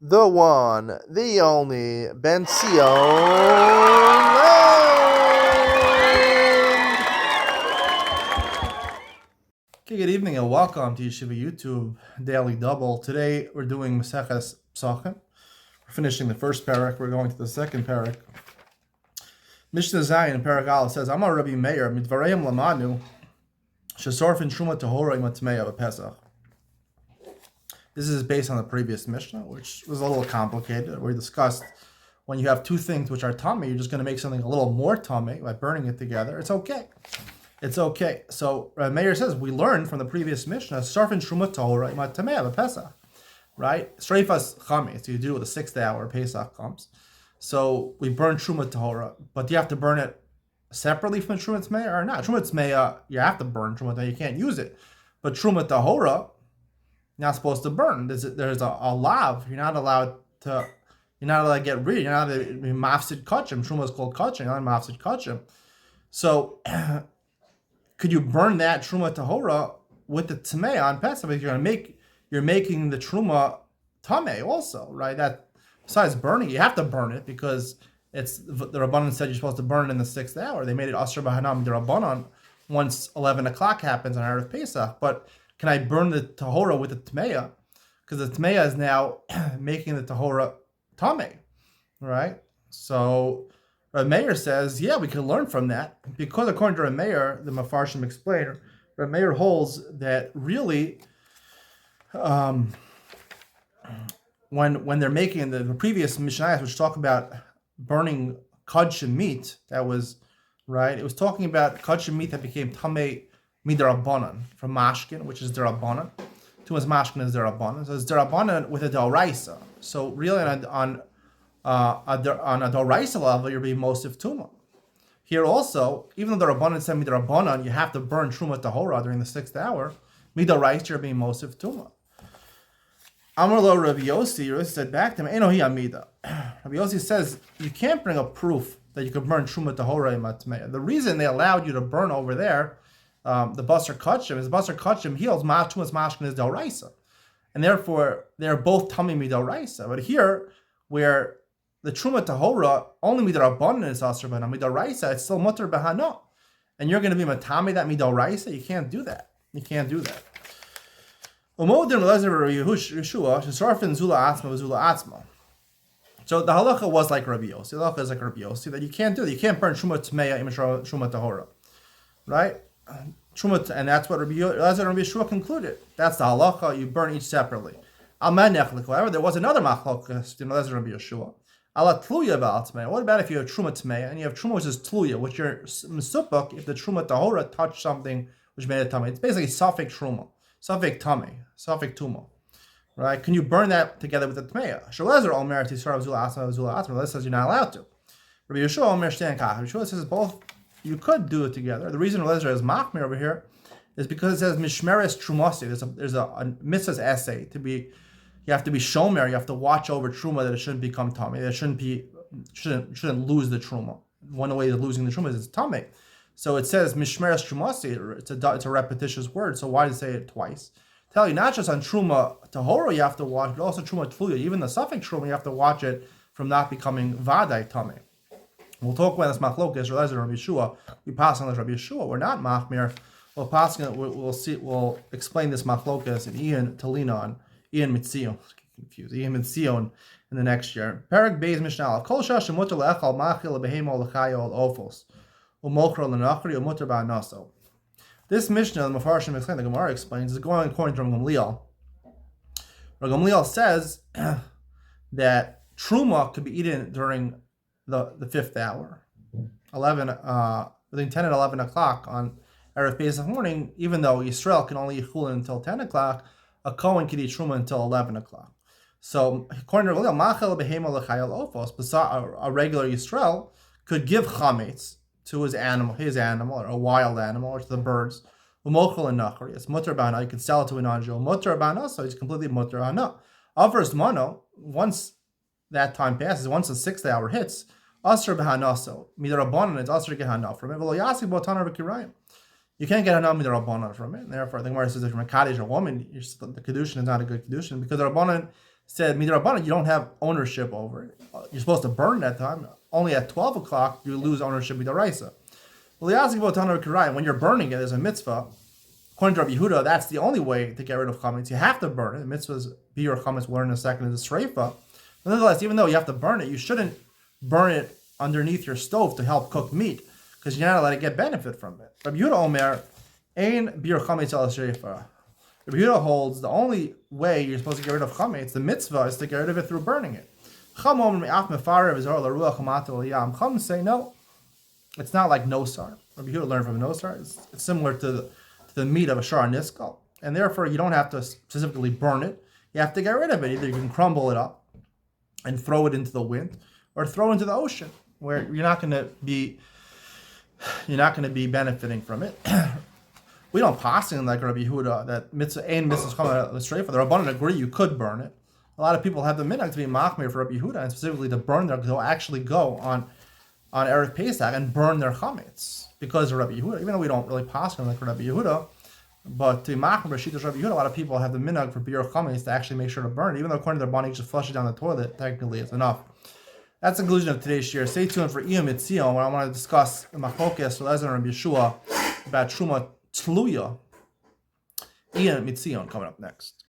the one, the only, Ben Sion. Okay, good evening and welcome to Yeshiva YouTube Daily Double. Today we're doing Maseches Pesachim. We're finishing the first parak. We're going to the second parak. Mishnah Zayin, parak Aleph says, Amar Rabbi Meir, Midvarayim Lamanu, Shesorfin Truma Tahora Imatmeya Pesach. This is based on the previous Mishnah, which was a little complicated. We discussed when you have two things which are tummy, you're just going to make something a little more tummy by burning it together. It's okay. It's okay. So Meir says we learned from the previous Mishnah, Sarfin Truma Tahora Imat Tameya Pesach, right? Streifas Chametz, you do it the 6th hour, Pesach comes. So we burn Truma Tahora, but do you have to burn it separately from the Truma Tmeya or not? Truma Tmeya, you have to burn Truma Tmeya, you can't use it. But Truma Tahora, you're not supposed to burn. There's a lav. You're not allowed to get rid. You're not allowed to be mafsid kachim. Truma is called kachim, not mafsid kachim. So could you burn that truma tahora with the tameh on Pesach? You're making the truma tameh also, right? That besides burning, you have to burn it because it's the Rabbanan said you're supposed to burn it in the 6th hour. They made it asher b'hanam the Rabbanan once 11 o'clock happens on Erev Pesach. But can I burn the tahora with the tmeya? Because the tmeya is now making the tahora tameh, right? So Meir says, yeah, we can learn from that because according to Meir, the Mefarshim explain, Meir holds that really, when they're making the previous Mishnayos, which talk about burning kudshim meat, that was right. It was talking about kudshim meat that became tameh midarabanan from mashkin, which is derabanan. Tumas mashkin is derabanan. So it's derabanan with a doraisa. So really on a doraisa level, you're being mosif tuma. Here also, even though the rabbanan said midarabanan, you have to burn truma tahora during the 6th hour. Midoraisa, you're being mosif tuma. Amar lo Rabbi Yossi said back to him, Eno hi amida. Rabbi Yossi says you can't bring a proof that you could burn truma tahora imatmeya. The reason they allowed you to burn over there, the basar kachim, is basar kachim heals tumas mashkin is doraisa, and therefore they're both tummy midoraisa. But here, where the truma tahora only midarabanan is asr b'hana, midoraisa it's still mutter b'hana, and you're going to be matami that midoraisa. You can't do that. You can't do that. So the halacha was like Rabbi Yossi. The halacha is like Rabbi Yossi that you can't do it. You can't burn truma tmeya truma tahora, right? Truma, and that's what Rabbi Yeshua concluded. That's the halacha. You burn each separately. However, there was another machlokas. That's Rabbi Yeshua. What about if you have truma tmeya and you have truma which is tluya, which you're mesupuk if the truma tahora touched something which made it tummy? It's basically safek truma. Safek tummy, safek tuma, right? Can you burn that together with the tmeya? Shalezer omer tisar zula asma zula asma. That says you're not allowed to. Rabbi Yeshua omer shten kach. Rabbi Yeshua says both. You could do it together. The reason Lezer is machmir over here is because it says mishmeres trumasi. There's a mitzvah's essay to be. You have to be shomer. You have to watch over truma that it shouldn't become tummy. It shouldn't lose the truma. One way of losing the truma is it's tummy. So it says mishmeres trumasi. It's a repetitious word. So why did it say it twice? Tell you not just on truma tahora you have to watch, but also truma tluya. Even the safek truma you have to watch it from not becoming vadai tummy. We'll talk about this machlokas, Rabbi Yeshua. We pass on this Rabbi Yeshua. We're not machmir. We'll explain this machlokas and Ian Talina and Ian Mitzion. Confused. Ian Mitzion in the next year. Perek Beis Mishnah. Kol shash mutar leechal machil lebehemo lechayo ofos umokro lenachri umutar ba'naso. This Mishnah, the Mefarshim explain, the Gemara explains, is going according to Gamliel. Gamliel says that truma could be eaten during the 5th hour, between 10 and 11 o'clock on Erev Pesach morning, even though Yisrael can only eat chulin until 10 o'clock, a Kohen can eat truma until 11 o'clock. So, according to Machel behemo lechayel ofos, a regular Yisrael could give chametz to his animal, or a wild animal, or to the birds. Umochel and nachri, it's mutter b'hana. You can sell it to a non-Jew. Mutter b'hana, so it's completely mutter b'hana. Avers mono, once that time passes, once the 6th hour hits, asr b'hanaso midarabanan, it's asr gehana from it. V'lo yasik botanar v'kirayim. You can't get hana midarabanan from it. And therefore, the Gemara says that from a kaddish, a woman, the kedushin is not a good kedushin because the rabbanan said midrabanan, you don't have ownership over it. You're supposed to burn that time. Only at 12 o'clock you lose ownership midaraisa. When you're burning it, there's a mitzvah. According to Rabbi Yehuda, that's the only way to get rid of chametz. You have to burn it. The mitzvahs biur chametz, we'll learn in a second, is a sreifa. Nonetheless, even though you have to burn it, you shouldn't burn it underneath your stove to help cook meat, because you're not allowed to get benefit from it. Rabbi Yehuda Omer, ein biur chametz al sreifa. Rabbi Yehuda holds the only way you're supposed to get rid of chametz, the mitzvah, is to get rid of it through burning it. Chum say no, it's not like nosar. Rabbi Yehuda learned from nosar. It's similar to the meat of a shar niskal, and therefore you don't have to specifically burn it. You have to get rid of it. Either you can crumble it up and throw it into the wind, or throw it into the ocean, where you're not going to be benefiting from it. We don't pass in like Rabbi Yehuda that mitzvah and mitzvahs come out straight for the Rabbanan agree you could burn it. A lot of people have the minhag to be machmir for Rabbi Yehuda, and specifically to burn they'll actually go on Erev Pesach and burn their chametz because of Rabbi Yehuda. Even though we don't really pass in like Rabbi Yehuda, but to be machmir Shittas Rabbi Yehuda, a lot of people have the minhag for biur chametz to actually make sure to burn it. Even though according to their body, you just flush it down the toilet, technically it's enough. That's the conclusion of today's share. Stay tuned for Iyam Mitzion, where I want to discuss the machlokas with Ezra and Yeshua about Truma Tluya. Iyam Mitzion coming up next.